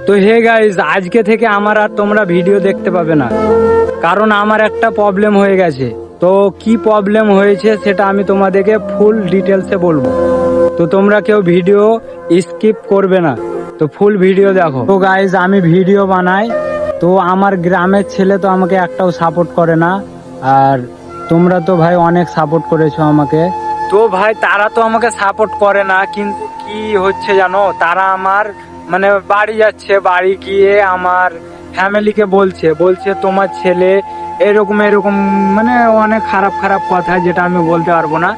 তো hey guys, আজকে থেকে আমার আর তোমরা ভিডিও দেখতে পাবে না, কারণ আমার একটা প্রবলেম হয়ে গেছে। তো কি প্রবলেম হয়েছে সেটা আমি তোমাদেরকে ফুল ডিটেলসে বলবো। তো তোমরা কেউ ভিডিও স্কিপ করবে না, তো ফুল ভিডিও দেখো। তো গাইস, আমি ভিডিও বানাই, তো আমার গ্রামের ছেলে তো আমাকে একটাও সাপোর্ট করে না। আর তোমরা তো ভাই অনেক সাপোর্ট করেছো আমাকে। তো ভাই তারা তো আমাকে সাপোর্ট করে না, কিন্তু কি হচ্ছে জানো, তারা আমার মানে বাড়ি যাচ্ছে, বাড়ি গিয়ে আমার ফ্যামিলিকে বলছে বলছে তোমার ছেলে এরকম এরকম, মানে অনেক খারাপ খারাপ কথা যেটা আমি বলতে পারবো না।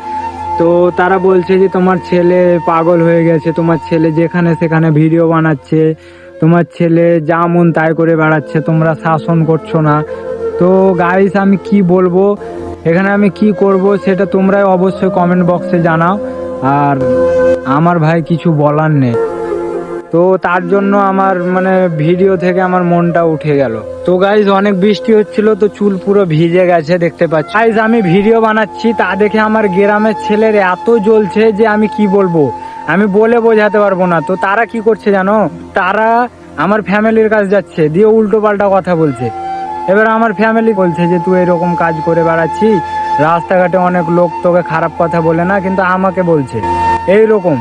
তো তারা বলছে যে তোমার ছেলে পাগল হয়ে গেছে, তোমার ছেলে যেখানে সেখানে ভিডিও বানাচ্ছে, তোমার ছেলে যা মন তাই করে বেড়াচ্ছে, তোমরা শাসন করছো না। তো গাইস, আমি কি বলবো, এখানে আমি কি করব সেটা তোমরাই অবশ্যই কমেন্ট বক্সে জানাও। আর আমার ভাই কিছু বলার নেই, তো তার জন্য আমার মানে ভিডিও থেকে আমার মনটা উঠে গেল। তো গাইজ, অনেক বৃষ্টি হচ্ছিল, তো চুল পুরো ভিজে গেছে দেখতে পাচ্ছি। গাইজ, আমি ভিডিও বানাচ্ছি, তা দেখে আমার গ্রামের ছেলের এত জ্বলছে যে আমি কি বলবো, আমি বলে বোঝাতে পারবো না। তো তারা কি করছে জানো, তারা আমার ফ্যামিলির কাছে যাচ্ছে, দিয়ে উল্টো পাল্টা কথা বলছে। এবার আমার ফ্যামিলি বলছে যে তুই এরকম কাজ করে বেড়াচ্ছি, রাস্তাঘাটে অনেক লোক তোকে খারাপ কথা বলে না, কিন্তু আমাকে বলছে এইরকম।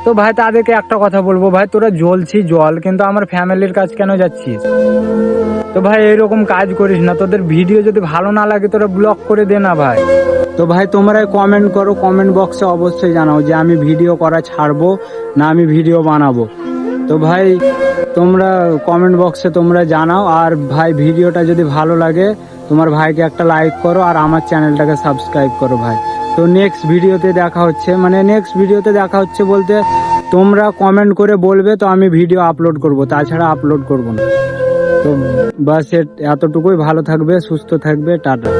তো ভাই তাদেরকে একটা কথা বলবো, ভাই তোরা জ্বলছি জল, কিন্তু আমার ফ্যামিলির কাজ কেন যাচ্ছিস? তো ভাই এরকম কাজ করিস না, তোদের ভিডিও যদি ভালো না লাগে তোরা ব্লক করে দে না ভাই। তো ভাই তোমরাই কমেন্ট করো, কমেন্ট বক্সে অবশ্যই জানাও যে আমি ভিডিও করা ছাড়বো না আমি ভিডিও বানাবো। তো ভাই তোমরা কমেন্ট বক্সে তোমরা জানাও। আর ভাই ভিডিওটা যদি ভালো লাগে তোমার ভাইকে একটা লাইক করো, আর আমার চ্যানেলটাকে সাবস্ক্রাইব করো ভাই। তো নেক্সট ভিডিওতে দেখা হচ্ছে, মানে নেক্সট ভিডিওতে দেখা হচ্ছে বলতে তোমরা কমেন্ট করে বলবে, তো আমি ভিডিও আপলোড করব, তাছাড়া আপলোড করব না। তো বাস এতটুকুই, ভালো থাকবে, সুস্থ থাকবে, টাটা।